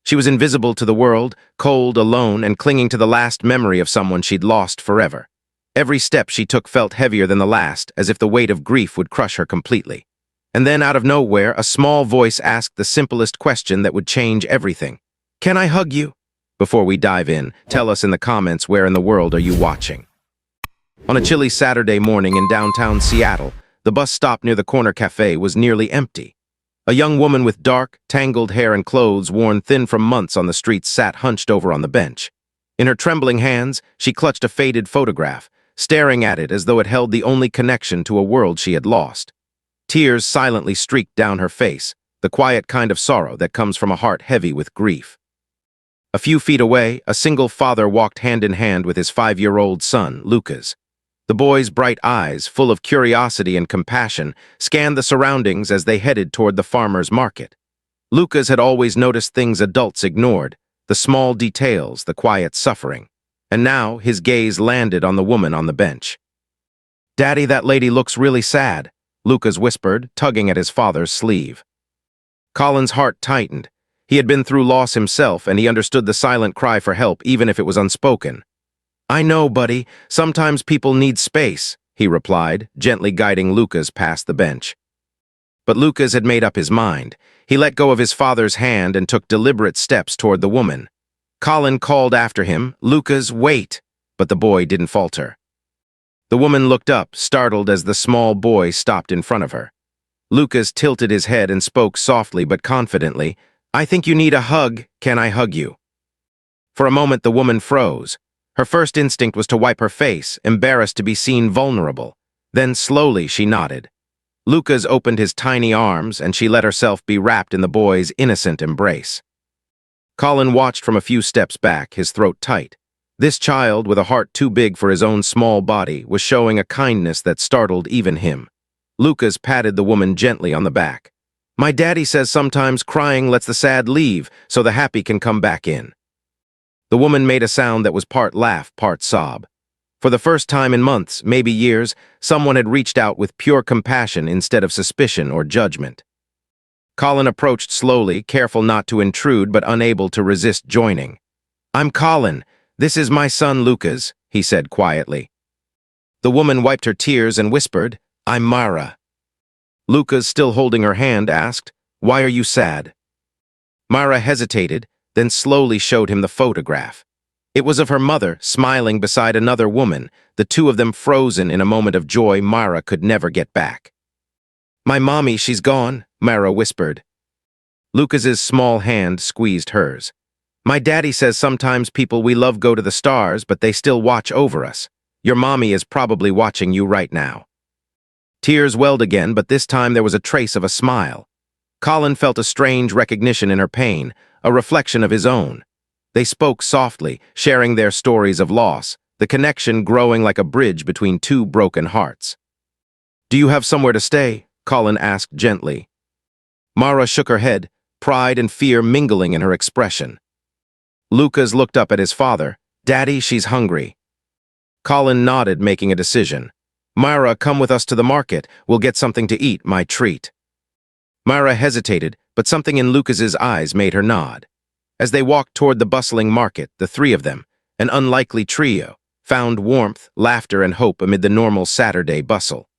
She was invisible to the world, cold, alone, and clinging to the last memory of someone she'd lost forever. Every step she took felt heavier than the last, as if the weight of grief would crush her completely. And then, out of nowhere, a small voice asked the simplest question that would change everything. "Can I hug you?" Before we dive in, tell us in the comments where in the world are you watching. On a chilly Saturday morning in downtown Seattle, the bus stop near the corner cafe was nearly empty. A young woman with dark, tangled hair and clothes worn thin from months on the streets sat hunched over on the bench. In her trembling hands, she clutched a faded photograph, staring at it as though it held the only connection to a world she had lost. Tears silently streaked down her face, the quiet kind of sorrow that comes from a heart heavy with grief. A few feet away, a single father walked hand in hand with his 5-year-old son, Lucas. The boy's bright eyes, full of curiosity and compassion, scanned the surroundings as they headed toward the farmer's market. Lucas had always noticed things adults ignored, the small details, the quiet suffering. And now his gaze landed on the woman on the bench. "Daddy, that lady looks really sad," Lucas whispered, tugging at his father's sleeve. Colin's heart tightened. He had been through loss himself, and he understood the silent cry for help, even if it was unspoken. "I know, buddy. Sometimes people need space," he replied, gently guiding Lucas past the bench. But Lucas had made up his mind. He let go of his father's hand and took deliberate steps toward the woman. Colin called after him, "Lucas, wait!" But the boy didn't falter. The woman looked up, startled as the small boy stopped in front of her. Lucas tilted his head and spoke softly but confidently, "I think you need a hug. Can I hug you?" For a moment the woman froze. Her first instinct was to wipe her face, embarrassed to be seen vulnerable. Then slowly she nodded. Lucas opened his tiny arms, and she let herself be wrapped in the boy's innocent embrace. Colin watched from a few steps back, his throat tight. This child, with a heart too big for his own small body, was showing a kindness that startled even him. Lucas patted the woman gently on the back. "My daddy says sometimes crying lets the sad leave, so the happy can come back in." The woman made a sound that was part laugh, part sob. For the first time in months, maybe years, someone had reached out with pure compassion instead of suspicion or judgment. Colin approached slowly, careful not to intrude but unable to resist joining. "I'm Colin. This is my son Lucas," he said quietly. The woman wiped her tears and whispered, "I'm Myra." Lucas, still holding her hand, asked, "Why are you sad?" Myra hesitated, then slowly showed him the photograph. It was of her mother, smiling beside another woman, the two of them frozen in a moment of joy Myra could never get back. "My mommy, she's gone," Myra whispered. Lucas's small hand squeezed hers. "My daddy says sometimes people we love go to the stars, but they still watch over us. Your mommy is probably watching you right now." Tears welled again, but this time there was a trace of a smile. Colin felt a strange recognition in her pain, a reflection of his own. They spoke softly, sharing their stories of loss, the connection growing like a bridge between two broken hearts. "Do you have somewhere to stay?" Colin asked gently. Myra shook her head, pride and fear mingling in her expression. Lucas looked up at his father. "Daddy, she's hungry." Colin nodded, making a decision. "Myra, come with us to the market. We'll get something to eat, my treat." Myra hesitated, but something in Lucas's eyes made her nod. As they walked toward the bustling market, the three of them, an unlikely trio, found warmth, laughter, and hope amid the normal Saturday bustle.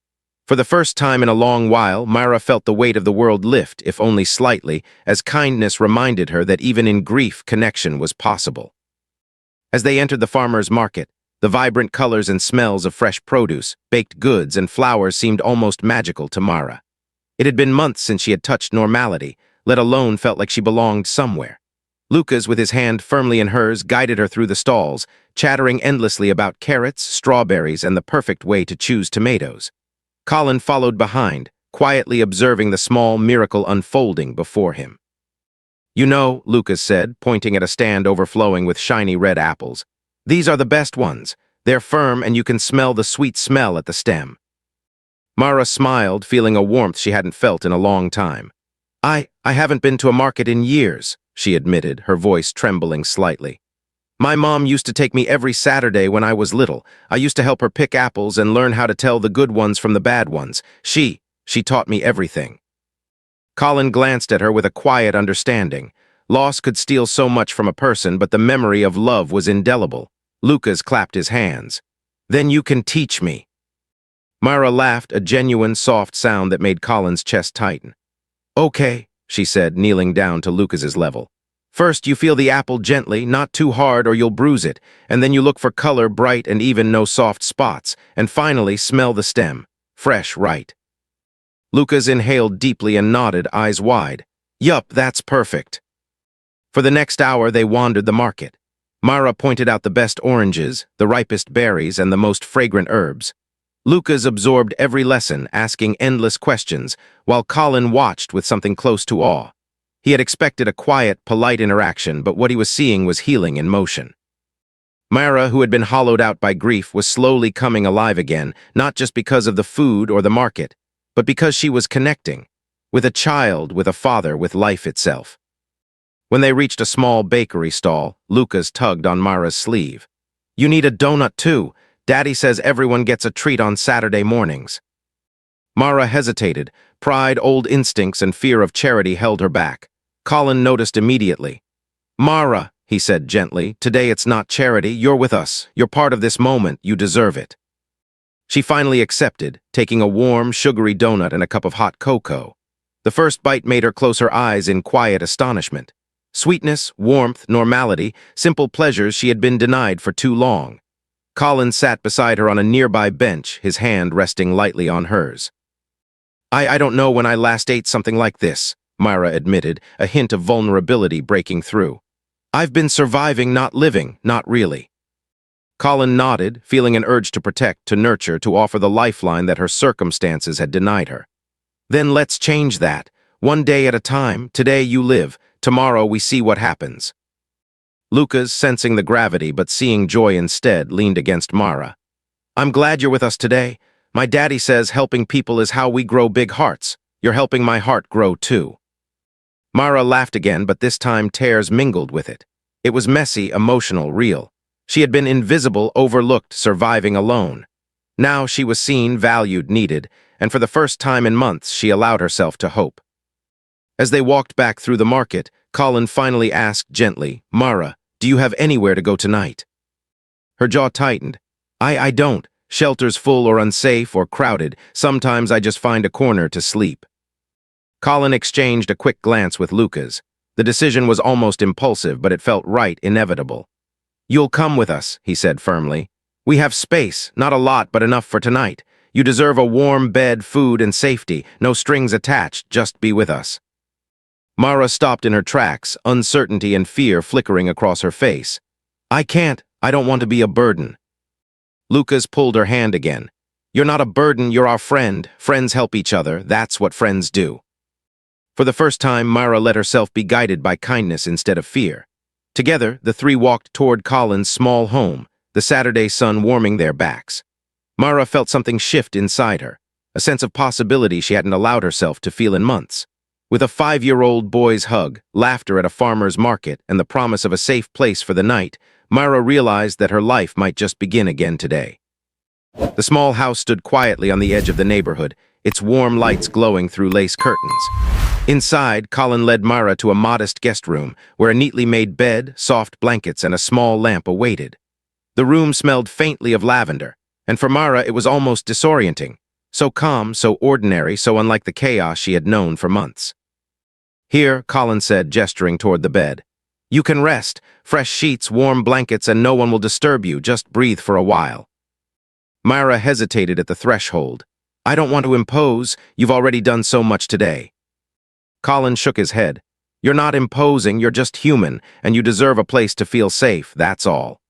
For the first time in a long while, Myra felt the weight of the world lift, if only slightly, as kindness reminded her that even in grief, connection was possible. As they entered the farmer's market, the vibrant colors and smells of fresh produce, baked goods, and flowers seemed almost magical to Myra. It had been months since she had touched normality, let alone felt like she belonged somewhere. Lucas, with his hand firmly in hers, guided her through the stalls, chattering endlessly about carrots, strawberries, and the perfect way to choose tomatoes. Colin followed behind, quietly observing the small miracle unfolding before him. "You know," Lucas said, pointing at a stand overflowing with shiny red apples, "these are the best ones. They're firm and you can smell the sweet smell at the stem." Myra smiled, feeling a warmth she hadn't felt in a long time. I haven't been to a market in years," she admitted, her voice trembling slightly. "My mom used to take me every Saturday when I was little. I used to help her pick apples and learn how to tell the good ones from the bad ones. She taught me everything." Colin glanced at her with a quiet understanding. Loss could steal so much from a person, but the memory of love was indelible. Lucas clapped his hands. "Then you can teach me." Myra laughed, a genuine, soft sound that made Colin's chest tighten. "Okay," she said, kneeling down to Lucas's level. "First, you feel the apple gently, not too hard or you'll bruise it, and then you look for color, bright and even, no soft spots, and finally smell the stem. Fresh, right?" Lucas inhaled deeply and nodded, eyes wide. "Yup, that's perfect." For the next hour, they wandered the market. Myra pointed out the best oranges, the ripest berries, and the most fragrant herbs. Lucas absorbed every lesson, asking endless questions, while Colin watched with something close to awe. He had expected a quiet, polite interaction, but what he was seeing was healing in motion. Myra, who had been hollowed out by grief, was slowly coming alive again, not just because of the food or the market, but because she was connecting, with a child, with a father, with life itself. When they reached a small bakery stall, Lucas tugged on Myra's sleeve. "You need a donut too. Daddy says everyone gets a treat on Saturday mornings." Myra hesitated. Pride, old instincts, and fear of charity held her back. Colin noticed immediately. "Myra," he said gently, "today it's not charity. You're with us. You're part of this moment. You deserve it." She finally accepted, taking a warm, sugary donut and a cup of hot cocoa. The first bite made her close her eyes in quiet astonishment. Sweetness, warmth, normality, simple pleasures she had been denied for too long. Colin sat beside her on a nearby bench, his hand resting lightly on hers. I don't know when I last ate something like this," Myra admitted, a hint of vulnerability breaking through. "I've been surviving, not living, not really." Colin nodded, feeling an urge to protect, to nurture, to offer the lifeline that her circumstances had denied her. "Then let's change that. One day at a time. Today you live. Tomorrow we see what happens." Lucas, sensing the gravity but seeing joy instead, leaned against Myra. "I'm glad you're with us today. My daddy says helping people is how we grow big hearts. You're helping my heart grow too." Myra laughed again, but this time tears mingled with it. It was messy, emotional, real. She had been invisible, overlooked, surviving alone. Now she was seen, valued, needed, and for the first time in months she allowed herself to hope. As they walked back through the market, Colin finally asked gently, "Myra, do you have anywhere to go tonight?" Her jaw tightened. I don't. Shelter's full or unsafe or crowded. Sometimes I just find a corner to sleep." Colin exchanged a quick glance with Lucas. The decision was almost impulsive, but it felt right, inevitable. "You'll come with us," he said firmly. "We have space, not a lot, but enough for tonight. You deserve a warm bed, food, and safety. No strings attached, just be with us." Myra stopped in her tracks, uncertainty and fear flickering across her face. "I can't. I don't want to be a burden." Lucas pulled her hand again. "You're not a burden, you're our friend. Friends help each other. That's what friends do." For the first time, Myra let herself be guided by kindness instead of fear. Together, the three walked toward Colin's small home, the Saturday sun warming their backs. Myra felt something shift inside her, a sense of possibility she hadn't allowed herself to feel in months. With a 5-year-old boy's hug, laughter at a farmer's market, and the promise of a safe place for the night, Myra realized that her life might just begin again today. The small house stood quietly on the edge of the neighborhood, its warm lights glowing through lace curtains. Inside, Colin led Myra to a modest guest room, where a neatly made bed, soft blankets, and a small lamp awaited. The room smelled faintly of lavender, and for Myra it was almost disorienting. So calm, so ordinary, so unlike the chaos she had known for months. "Here," Colin said, gesturing toward the bed. "You can rest. Fresh sheets, warm blankets, and no one will disturb you. Just breathe for a while." Myra hesitated at the threshold. "I don't want to impose. You've already done so much today." Colin shook his head. "You're not imposing, you're just human, and you deserve a place to feel safe, that's all."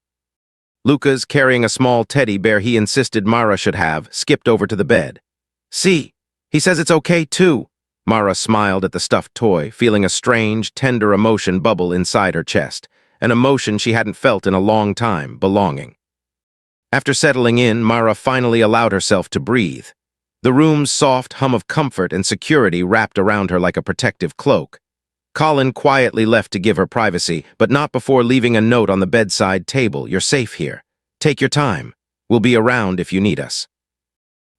Lucas, carrying a small teddy bear he insisted Myra should have, skipped over to the bed. "See, he says it's okay too." Myra smiled at the stuffed toy, feeling a strange, tender emotion bubble inside her chest, an emotion she hadn't felt in a long time, belonging. After settling in, Myra finally allowed herself to breathe. The room's soft hum of comfort and security wrapped around her like a protective cloak. Colin quietly left to give her privacy, but not before leaving a note on the bedside table. "You're safe here. Take your time. We'll be around if you need us."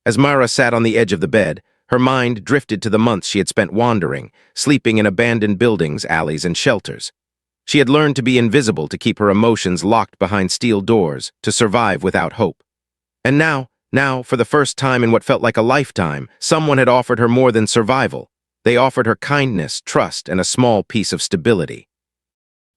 As Myra sat on the edge of the bed, Her mind drifted to the months she had spent wandering, sleeping in abandoned buildings, alleys, and shelters. She had learned to be invisible to keep her emotions locked behind steel doors, to survive without hope. And now, for the first time in what felt like a lifetime, someone had offered her more than survival. They offered her kindness, trust, and a small piece of stability.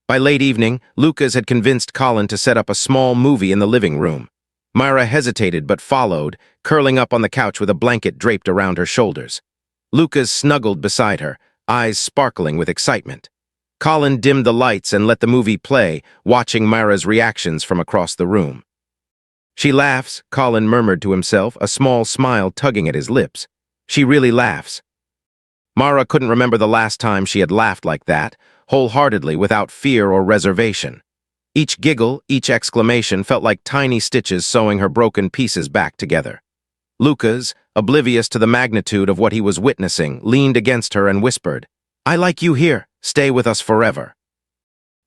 By late evening, Lucas had convinced Colin to set up a small movie in the living room. Myra hesitated but followed, curling up on the couch with a blanket draped around her shoulders. Lucas snuggled beside her, eyes sparkling with excitement. Colin dimmed the lights and let the movie play, watching Myra's reactions from across the room. "She laughs," Colin murmured to himself, a small smile tugging at his lips. "She really laughs." Myra couldn't remember the last time she had laughed like that, wholeheartedly, without fear or reservation. Each giggle, each exclamation felt like tiny stitches sewing her broken pieces back together. Lucas, oblivious to the magnitude of what he was witnessing, leaned against her and whispered, "I like you here. Stay with us forever."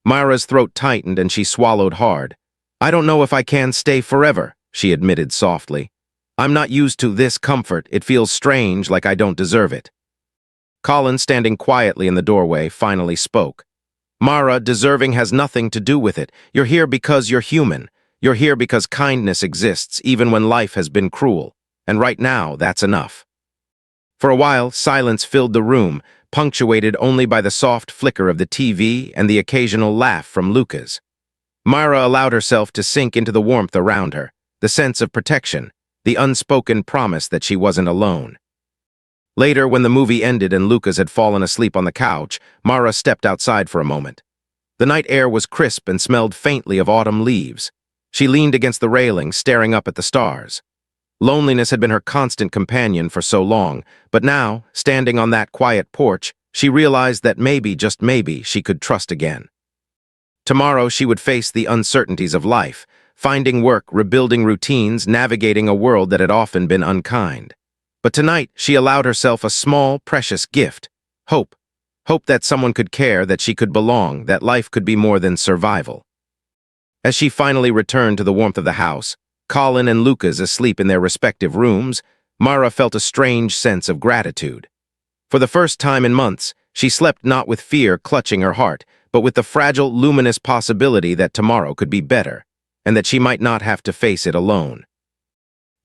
Myra's throat tightened and she swallowed hard. "I don't know if I can stay forever," she admitted softly. "I'm not used to this comfort. It feels strange, like I don't deserve it." Colin, standing quietly in the doorway, finally spoke. "Myra, deserving has nothing to do with it. You're here because you're human. You're here because kindness exists, even when life has been cruel. And right now, that's enough." For a while, silence filled the room, punctuated only by the soft flicker of the TV and the occasional laugh from Lucas. Myra allowed herself to sink into the warmth around her, the sense of protection, the unspoken promise that she wasn't alone. Later, when the movie ended and Lucas had fallen asleep on the couch, Myra stepped outside for a moment. The night air was crisp and smelled faintly of autumn leaves. She leaned against the railing, staring up at the stars. Loneliness had been her constant companion for so long, but now, standing on that quiet porch, she realized that maybe, just maybe, she could trust again. Tomorrow she would face the uncertainties of life, finding work, rebuilding routines, navigating a world that had often been unkind. But tonight, she allowed herself a small, precious gift. Hope. Hope that someone could care, that she could belong, that life could be more than survival. As she finally returned to the warmth of the house, Colin and Lucas asleep in their respective rooms, Myra felt a strange sense of gratitude. For the first time in months, she slept not with fear clutching her heart, but with the fragile, luminous possibility that tomorrow could be better, and that she might not have to face it alone.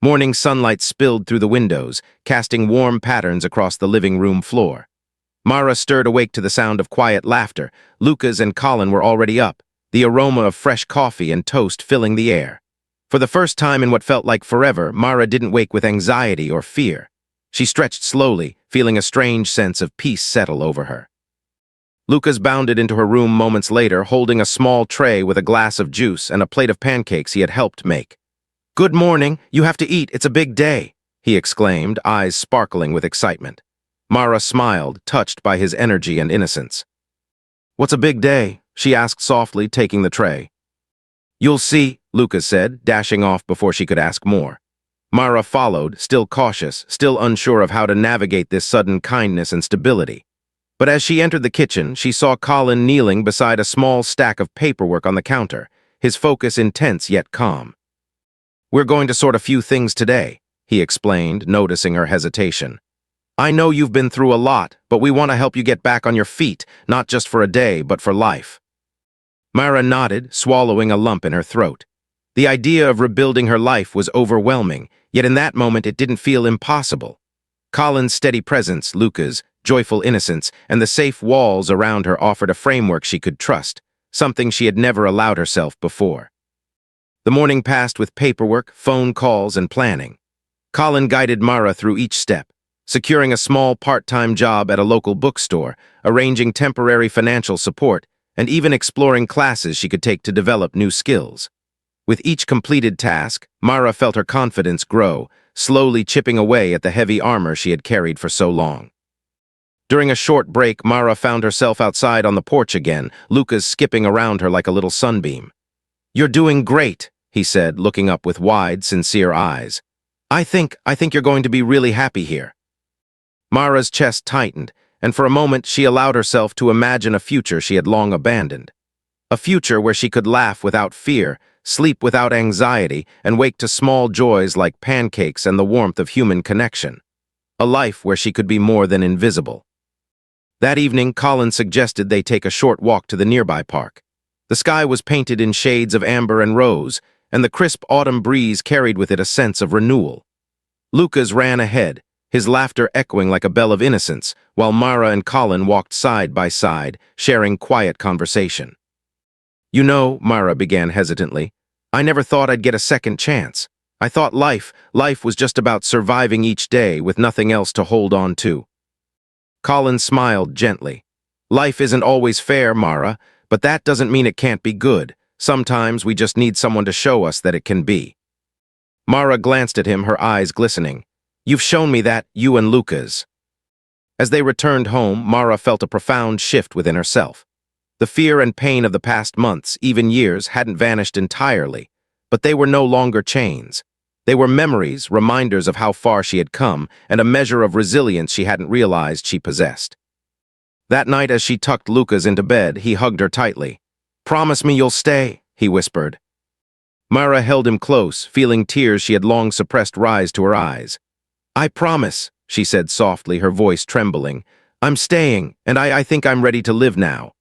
Morning sunlight spilled through the windows, casting warm patterns across the living room floor. Myra stirred awake to the sound of quiet laughter. Lucas and Colin were already up, the aroma of fresh coffee and toast filling the air. For the first time in what felt like forever, Myra didn't wake with anxiety or fear. She stretched slowly, feeling a strange sense of peace settle over her. Lucas bounded into her room moments later, holding a small tray with a glass of juice and a plate of pancakes he had helped make. "Good morning. You have to eat. It's a big day," he exclaimed, eyes sparkling with excitement. Myra smiled, touched by his energy and innocence. "What's a big day?" she asked softly, taking the tray. "You'll see," Lucas said, dashing off before she could ask more. Myra followed, still cautious, still unsure of how to navigate this sudden kindness and stability. But as she entered the kitchen, she saw Colin kneeling beside a small stack of paperwork on the counter, his focus intense yet calm. "We're going to sort a few things today," he explained, noticing her hesitation. "I know you've been through a lot, but we want to help you get back on your feet, not just for a day, but for life." Myra nodded, swallowing a lump in her throat. The idea of rebuilding her life was overwhelming, yet in that moment it didn't feel impossible. Colin's steady presence, Lucas' joyful innocence, and the safe walls around her offered a framework she could trust, something she had never allowed herself before. The morning passed with paperwork, phone calls, and planning. Colin guided Myra through each step, securing a small part-time job at a local bookstore, arranging temporary financial support, and even exploring classes she could take to develop new skills. With each completed task, Myra felt her confidence grow, slowly chipping away at the heavy armor she had carried for so long. During a short break, Myra found herself outside on the porch again, Lucas skipping around her like a little sunbeam. "You're doing great," he said, looking up with wide, sincere eyes. I think you're going to be really happy here." Myra's chest tightened, and for a moment she allowed herself to imagine a future she had long abandoned. A future where she could laugh without fear, sleep without anxiety, and wake to small joys like pancakes and the warmth of human connection. a life where she could be more than invisible. That evening, Colin suggested they take a short walk to the nearby park. The sky was painted in shades of amber and rose, and the crisp autumn breeze carried with it a sense of renewal. Lucas ran ahead, his laughter echoing like a bell of innocence, while Mara and Colin walked side by side, sharing quiet conversation. "You know," Mara began hesitantly, "I never thought I'd get a second chance. I thought life was just about surviving each day with nothing else to hold on to." Colin smiled gently. "Life isn't always fair, Mara, but that doesn't mean it can't be good. Sometimes we just need someone to show us that it can be." Mara glanced at him, her eyes glistening. "You've shown me that, you and Lucas." As they returned home, Mara felt a profound shift within herself. The fear and pain of the past months, even years, hadn't vanished entirely, but they were no longer chains. They were memories, reminders of how far she had come, and a measure of resilience she hadn't realized she possessed. That night, as she tucked Lucas into bed, he hugged her tightly. "Promise me you'll stay," he whispered. Mara held him close, feeling tears she had long suppressed rise to her eyes. "I promise," she said softly, her voice trembling. "I'm staying, and I think I'm ready to live now."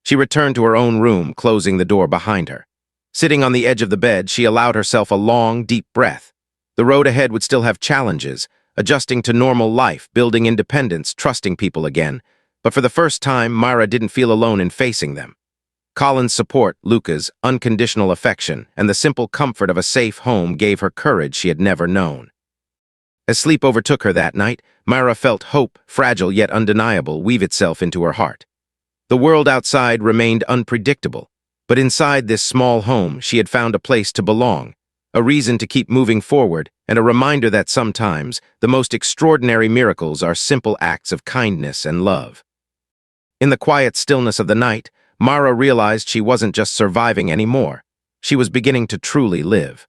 She returned to her own room, closing the door behind her. Sitting on the edge of the bed, she allowed herself a long, deep breath. The road ahead would still have challenges, adjusting to normal life, building independence, trusting people again. But for the first time, Mara didn't feel alone in facing them. Colin's support, Lucas' unconditional affection, and the simple comfort of a safe home gave her courage she had never known. As sleep overtook her that night, Mara felt hope, fragile yet undeniable, weave itself into her heart. The world outside remained unpredictable, but inside this small home she had found a place to belong, a reason to keep moving forward, and a reminder that sometimes the most extraordinary miracles are simple acts of kindness and love. In the quiet stillness of the night, Mara realized she wasn't just surviving anymore. She was beginning to truly live.